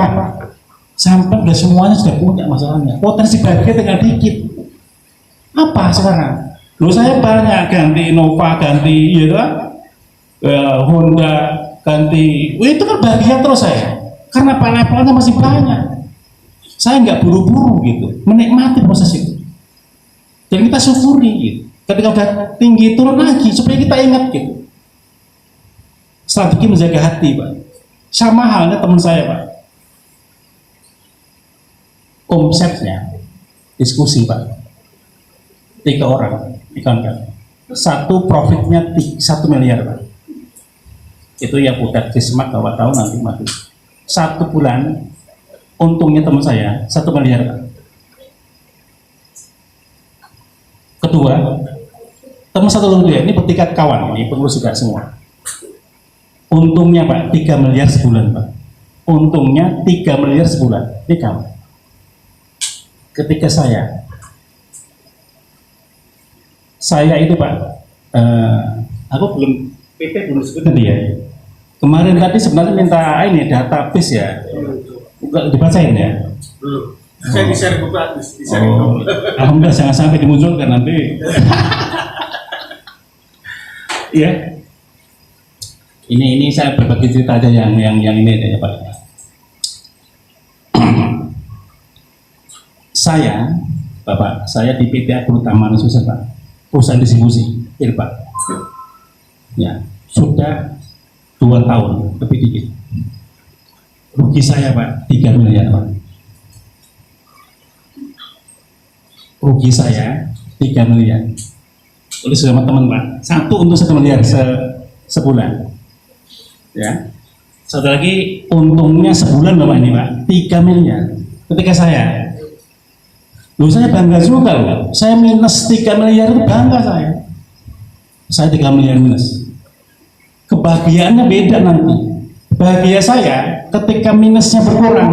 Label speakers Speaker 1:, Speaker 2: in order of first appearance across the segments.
Speaker 1: Pak, sampai udah semuanya sudah punya masalahnya, potensi bahagia tinggal dikit. Apa sekarang? Loh saya banyak, ganti Innova, ganti ya kan? Honda, ganti, itu kan bahagia terus saya, karena levelnya masih banyak. Saya nggak buru-buru gitu, menikmati proses itu. Dan kita syukuri gitu. Ketika udah tinggi turun lagi supaya kita ingat gitu. Strategi menjaga hati, Pak. Sama halnya teman saya, Pak. Omsetnya diskusi, Pak. 3 orang ikan. Satu profitnya 1 miliar, Pak. Itu ya budak di semak bahwa tahu nanti mati. 1 bulan untungnya teman saya 1 miliar, Pak. Kedua, teman satu dia ini bertikat kawan, ini pengurus juga semua. Untungnya Pak 3 miliar sebulan, Pak. Untungnya 3 miliar sebulan. Ini kawan. Ketika saya itu Pak, aku belum PP belum sebut tadi ya. Kemarin tadi sebenarnya minta ini database ya, enggak dibacain ya.
Speaker 2: Saya di-share ke Pak, di-share ke
Speaker 1: alhamdulillah jangan sampai dimunculkan nanti. Ya. Ini saya berbagi cerita aja yang ini ya Pak. Bapak, saya di PT Agro Taman Susah Pak, perusahaan distribusi, Pak. Ya, sudah 2 tahun lebih dikit. Rugi saya Pak 3 miliar Pak. Rugi saya 3 miliar. Oleh sama teman Pak, satu untuk 1 miliar sebulan. Ya, satu lagi untungnya sebulan Bapak ini Pak 3 miliar. Ketika saya bangga juga loh, saya minus 3 miliar itu bangga saya 3 miliar minus. Kebahagiaannya beda nanti. Bahagia saya ketika minusnya berkurang,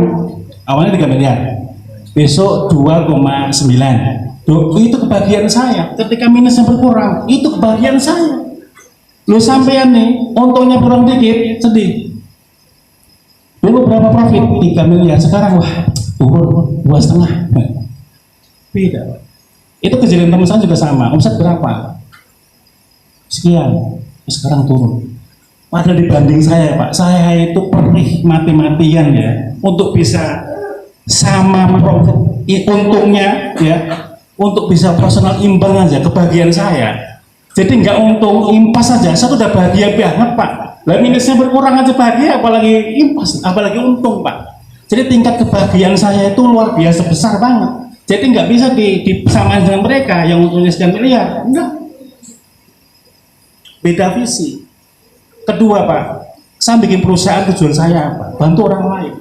Speaker 1: awalnya 3 miliar, besok 2,9. Itu kebahagiaan saya. Ketika minusnya berkurang, itu kebahagiaan saya. Lu sampean nih, untungnya kurang dikit, sedih. Dulu berapa profit? 3 miliar, sekarang wah turun 2,5. Beda. Itu kejadian teman saya juga sama. Omset berapa? Sekian, sekarang turun. Padahal dibanding saya Pak, saya itu perih mati-matian ya untuk bisa sama profit untungnya ya, untuk bisa personal imbang aja kebahagiaan saya. Jadi nggak untung impas saja, saya udah bahagia banget Pak. Lah minusnya berkurang aja bahagia, apalagi impas, apalagi untung Pak. Jadi tingkat kebahagiaan saya itu luar biasa besar banget. Jadi nggak bisa disamain dengan mereka yang untungnya sekian miliar, enggak. Beda visi. Kedua Pak, saya bikin perusahaan, tujuan saya apa? Bantu orang lain.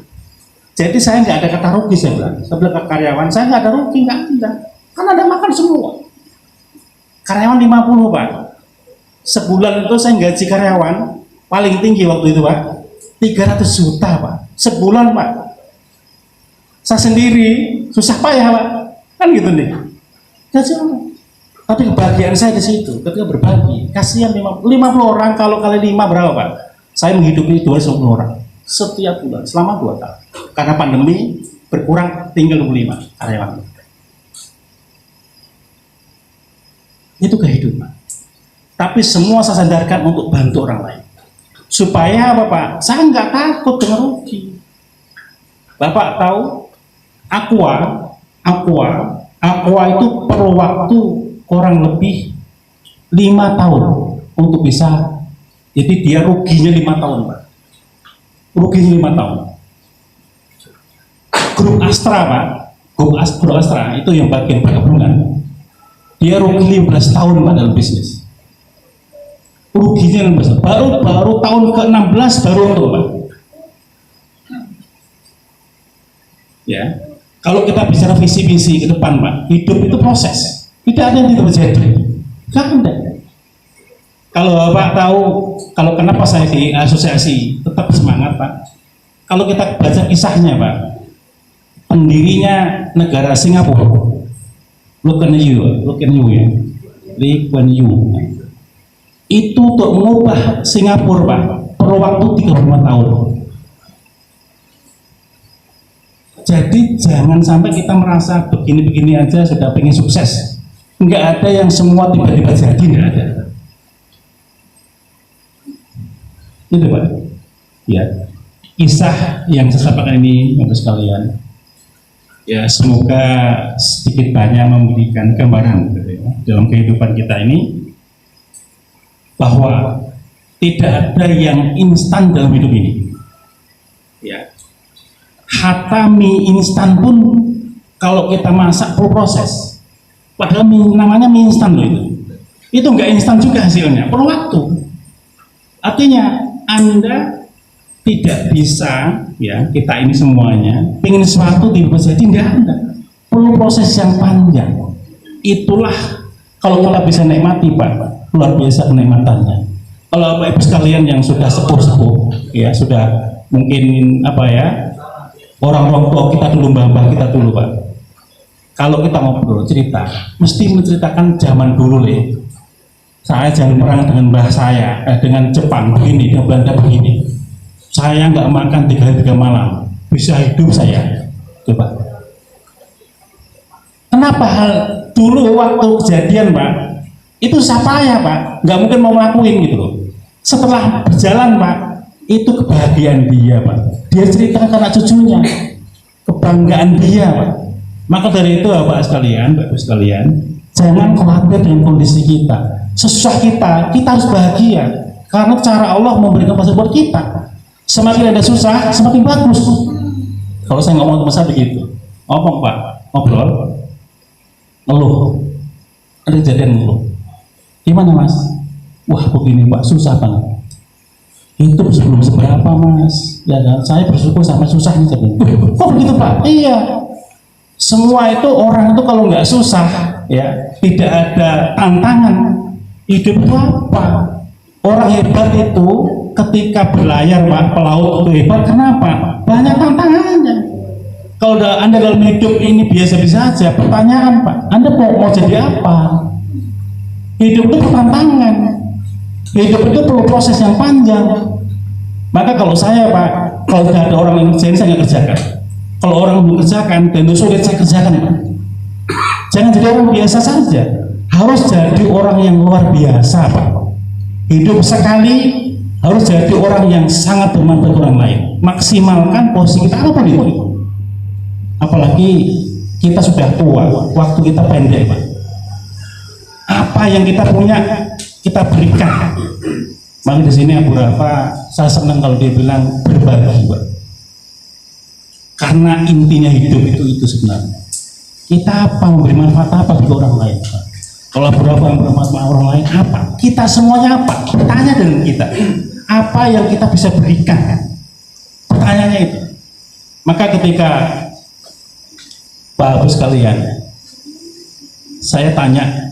Speaker 1: Jadi saya nggak ada kata rugi, saya bilang ke karyawan, saya nggak ada rugi, nggak ada. Kan ada makan semua. Karyawan 50 Pak. Sebulan itu saya gaji karyawan paling tinggi waktu itu Pak 300 juta Pak. Sebulan Pak. Saya sendiri susah payah Pak. Kan gitu nih. Gaji apa? Tapi kebahagiaan saya di situ ketika berbagi. Kasihan 50 orang, kalau kali 5 berapa Pak? Saya menghidupi 250 orang setiap bulan selama 2 tahun. Karena pandemi berkurang tinggal 25 karyawan. Itu kehidupan. Tapi semua saya sandarkan untuk bantu orang lain. Supaya apa Pak? Saya nggak takut dengan rugi. Bapak tahu Aqua itu perlu waktu kurang lebih 5 tahun untuk bisa. Jadi dia ruginya 5 tahun Pak. Ruginya 5 tahun. Grup Astra Pak, Grup Astra itu yang bagian perkebunan. Dia rugi 15 tahun Pak dalam bisnis. Ruginya 15 tahun. Baru tahun ke-16 baru untung Pak. Ya, kalau kita bicara visi-visi ke depan Pak, hidup itu proses. Tidak ada yang tidak terjadi. Tidak ada. Kalau Bapak tahu, kalau kenapa saya di asosiasi tetap semangat Pak. Kalau kita baca kisahnya Pak, pendirinya negara Singapura, Lee Kuan Yew, itu untuk mengubah Singapura Pak perlu waktu 35 tahun. Jadi jangan sampai kita merasa begini-begini aja sudah pengen sukses. Nggak ada yang semua tiba-tiba jadi, nggak ada. Itu Pak. Ya, kisah yang saya sampaikan ini Bapak sekalian, ya semoga sedikit banyak memberikan gambaran gitu ya, dalam kehidupan kita ini, bahwa tidak ada yang instan dalam hidup ini. Ya, hatta mie instan pun kalau kita masak perlu proses. Padahal namanya mie instan loh itu. Itu nggak instan juga hasilnya, perlu waktu. Artinya Anda tidak bisa, ya kita ini semuanya ingin sesuatu tiba jadi nggak ada. Perlu proses yang panjang. Itulah kalau kita bisa nikmati Pak, luar biasa kenikmatannya. Kalau Bapak Ibu sekalian yang sudah sepuh-sepuh, ya sudah mungkin apa ya, orang tua kita dulu, mbah kita dulu Pak. Kalau kita ngobrol cerita, mesti menceritakan zaman dulu le. Saya jangan perang dengan mbah saya, dengan Jepang begini, dengan Belanda begini. Saya nggak makan 3 hari 3 malam, bisa hidup saya. Coba. Kenapa hal dulu waktu kejadian Pak, itu siapa ya Pak? Nggak mungkin mau ngelakuin gitu loh. Setelah berjalan Pak, itu kebahagiaan dia Pak. Dia ceritakan ke anak cucunya, kebanggaan dia Pak. Maka dari itu Bapak sekalian, Bapak sekalian, jangan khawatir dengan kondisi kita. Sesusah kita harus bahagia. Karena cara Allah memberikan pasal buat kita. Semakin ada susah, semakin bagus. Kalau saya ngomong sama saya begitu, ngomong Pak, ngobrol, ngeluh, ada kejadian ngeluh. Gimana Mas? Wah begini Pak, susah banget. Itu belum seberapa Mas, ya kan? Saya bersyukur sama susahnya. Kok begitu Pak? Iya. Semua itu orang itu kalau nggak susah, ya tidak ada tantangan, hidup itu apa? Orang hebat itu ketika berlayar Pak, pelaut itu hebat. Kenapa? Banyak tantangannya. Kalau Anda dalam hidup ini biasa-biasa saja, pertanyaan Pak, Anda mau jadi apa? Hidup itu tantangan. Hidup itu perlu proses yang panjang. Maka kalau saya Pak, kalau tidak ada orang yang kerjain, saya nggak kerjakan. Kalau orang mengerjakan dan itu sulit, saya kerjakan Pak. Jangan jadi orang biasa saja, harus jadi orang yang luar biasa Pak. Hidup sekali harus jadi orang yang sangat bermanfaat orang lain. Maksimalkan posisi kita apapun itu. Apalagi kita sudah tua, waktu kita pendek Pak. Apa yang kita punya kita berikan. Maka di sini Abu Rafa, saya senang kalau dia bilang berbagi Pak. Karena intinya hidup itu sebenarnya. Kita apa, memberi manfaat apa bagi orang lain Pak? Kalau berapa yang bermanfaat orang lain apa? Kita semuanya apa? Bertanya dengan kita. Apa yang kita bisa berikan? Pertanyaannya itu. Maka ketika Bapak sekalian, saya tanya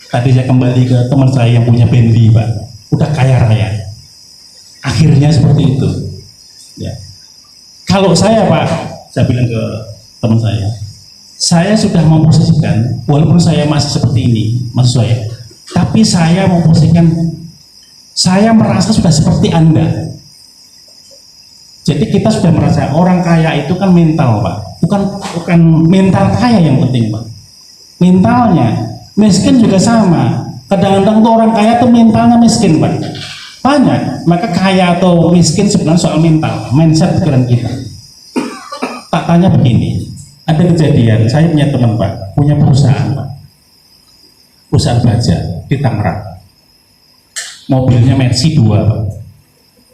Speaker 1: tadi saya kembali ke teman saya yang punya Bentley Pak, udah kaya raya. Akhirnya seperti itu. Ya. Kalau saya Pak, saya bilang ke teman saya sudah memposisikan, walaupun saya masih seperti ini, maksud saya, tapi saya memposisikan, saya merasa sudah seperti Anda. Jadi kita sudah merasa orang kaya itu kan mental Pak, bukan mental kaya yang penting Pak. Mentalnya, miskin juga sama. Kadang-kadang tuh orang kaya tuh mentalnya miskin Pak. Banyak, maka kaya atau miskin sebenarnya soal mental, mindset pikiran kita. Tak tanya begini, ada kejadian, saya punya teman Pak, punya perusahaan Pak, perusahaan baja di Tangerang. Mobilnya Mercy 2 Pak,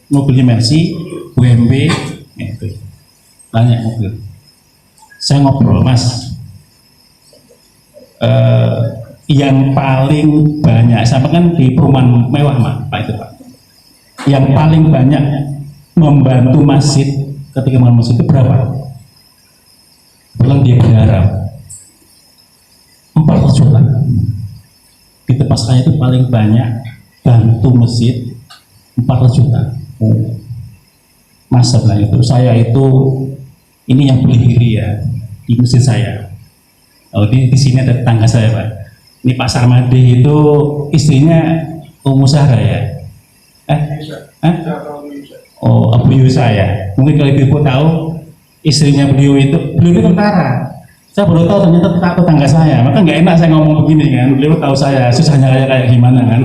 Speaker 1: mobilnya Mercy, UMB, itu banyak mobil. Saya ngobrol Mas, yang paling banyak, sama kan di perumahan mewah Pak itu Pak, yang paling banyak membantu masjid ketika membangun masjid itu berapa? Bilang dia berharap 400 juta. Di tempat saya itu paling banyak bantu masjid 400 juta. Mas bilang itu, saya itu ini yang beli diri ya di masjid saya. Oh di sini ada tetangga saya Pak. Ini Pak Sarmadi itu istrinya Ummu Zahra ya. Oh Abu Yusa ya. Mungkin kalau ibu tahu istrinya beliau itu tentara. Saya baru tahu ternyata tetangga saya, maka nggak enak saya ngomong begini kan. Beliau tahu saya susahnya kayak gimana kan.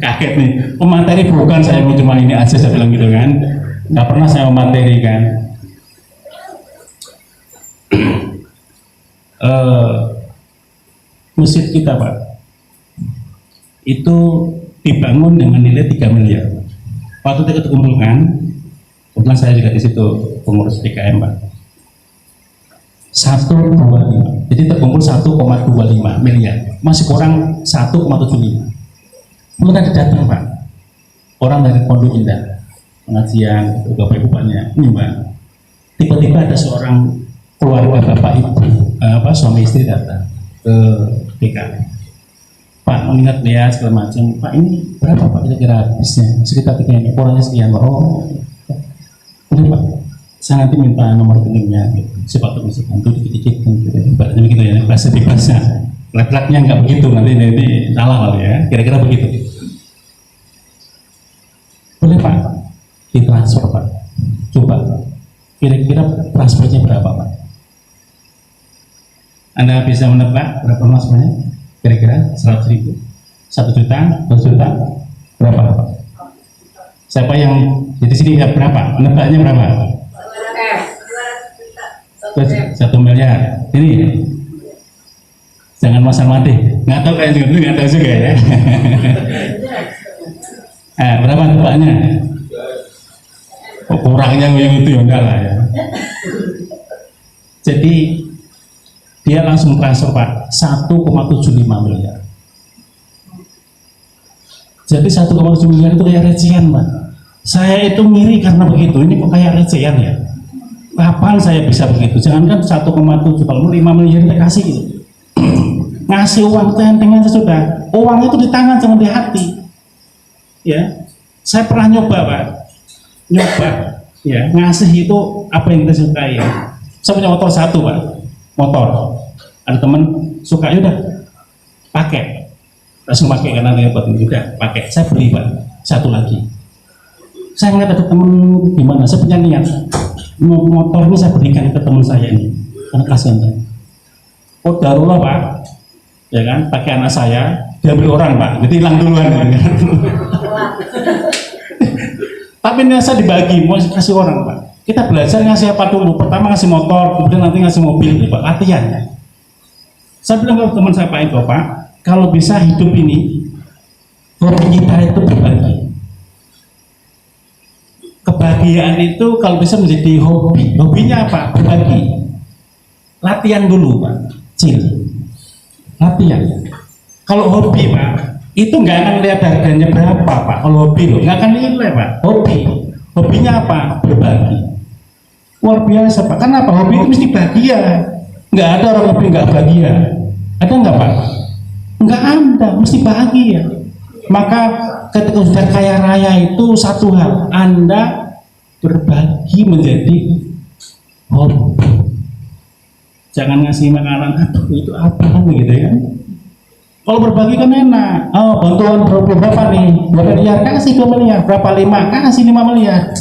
Speaker 1: Kaget nih, pemateri bukan, saya mau cuma ini aja, saya bilang gitu kan. Nggak pernah saya memateri kan. Masjid kita Pak itu dibangun dengan nilai 3 miliar. Waktu itu dikumpulkan, kebetulan saya juga di situ pengurus DKM Pak. 125, jadi terkumpul 1,25 miliar, masih kurang 1,75. Belum ada datang Pak, orang dari Pondok Indah pengajian, bapak ibunya nyumbang. Tiba-tiba ada seorang keluarga bapak ibu, suami istri datang ke DKM. Pak, mengingat lihat segala macam, Pak ini berapa Pak kira-kira habisnya? Sekitar 3 miliar, kurangnya sekian. Oh, udah Pak, saya nanti minta nomor rekeningnya. Siapa tahu bisa bantu dikit-dikit kan, gitu. Ibaratnya begitu ya, bahasa bebasnya. Lak-laknya nggak begitu, nanti salah kali ya. Kira-kira begitu. Boleh Pak, ditransfer Pak. Coba, kira-kira transfernya berapa Pak? Anda bisa menebak berapa transfernya? Kira-kira 100.000, 1 juta, 2 juta, berapa Pak? Siapa yang di sini nggak berapa? Menebaknya berapa? 1 miliar. Ini jangan mati, nggak tahu kayak gitu, nggak tahu juga ya. Berapa tebaknya? Oh, kurangnya yang itu ya enggak lah ya. Jadi dia langsung transfer Pak 1,75 miliar. Jadi 1,7 miliar itu kayak recehan Pak. Saya itu ngiri karena begitu, ini kok kayak recehan ya. Kapan saya bisa begitu? Jangankan 1,7, kalau 5 miliar kita kasih gitu. Ngasih uang tentengan sudah. Uang itu di tangan, jangan di hati. Ya, saya pernah nyoba Pak. Nyoba, ya ngasih itu apa yang kita sukai ya. Saya punya motor 1 Pak. Motor. Ada teman suka, ya udah pakai. Langsung pakai karena dia buat juga pakai. Saya beli Pak. 1 lagi. Saya ngeliat ada teman gimana, saya punya niat motor ini saya berikan ke teman saya ini karena kasihan kan. Oh darulah Pak, ya kan, pakai anak saya diambil orang Pak, jadi hilang duluan kan. Tapi ini saya dibagi, mau kasih orang Pak. Kita belajar ngasih apa dulu, pertama ngasih motor, kemudian nanti ngasih mobil Pak, latihan. Saya bilang ke teman saya Pak itu Pak, kalau bisa hidup ini hobi kita itu berbagi. Kebahagiaan itu kalau bisa menjadi hobi. Hobinya apa? Berbagi. Latihan dulu Pak, cil. Latihan. Kalau hobi Pak, itu nggak akan lihat harganya berapa Pak. Kalau hobi loh, nggak akan nilai Pak. Hobi. Hobinya apa? Berbagi. Luar biasa Pak. Karena apa? Hobi itu mesti bahagia. Nggak ada orang hobi nggak bahagia. Ada nggak Pak? Nggak ada, mesti bahagia. Maka ketika sudah kaya raya itu satu hal, Anda berbagi menjadi hobi. Jangan ngasih makanan, aduh itu apa kan gitu ya. Kalau berbagi kan enak. Oh bantuan berapa nih? 2 miliar, kasih 2 miliar. Berapa 5? Kasih 5 miliar.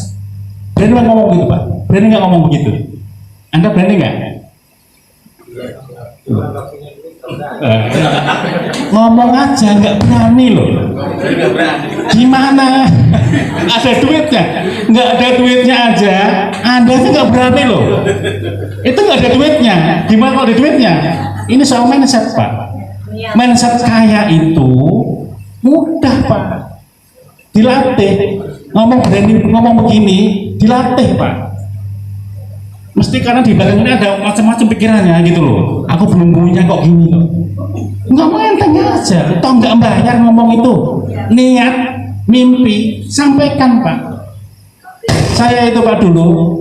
Speaker 1: Berani nggak ngomong gitu Pak? Berani nggak ngomong begitu? Anda berani nggak? Ngomong aja nggak berani loh. Gimana? Ada duitnya? Nggak ada duitnya aja. Anda tuh nggak berani loh. Itu nggak ada duitnya. Gimana kalau ada duitnya? Ini soal mindset Pak. Mindset kaya itu mudah Pak. Dilatih. Ngomong berani ngomong begini, dilatih Pak. Mesti karena di belakang ini ada macam-macam pikirannya gitu loh. Aku belum punya kok gini loh. Nggak mau enteng aja. Toh nggak bayar ngomong itu. Niat, mimpi, sampaikan Pak. Saya itu Pak dulu,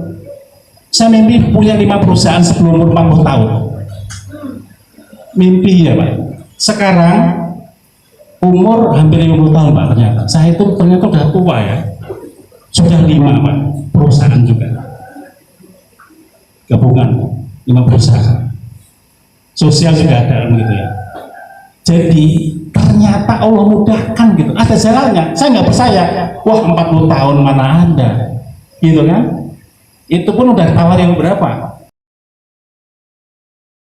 Speaker 1: saya mimpi punya 5 perusahaan sebelum umur 40 tahun. Mimpi ya Pak. Sekarang umur hampir 50 tahun Pak ternyata. Saya itu ternyata udah tua ya. Sudah 5 Pak perusahaan juga. Gabungan 5 perusahaan sosial juga ada gitu ya. Jadi ternyata Allah mudahkan gitu, ada jalannya. Saya nggak percaya, wah 40 tahun mana ada gitu kan. Itu pun udah tawarin berapa?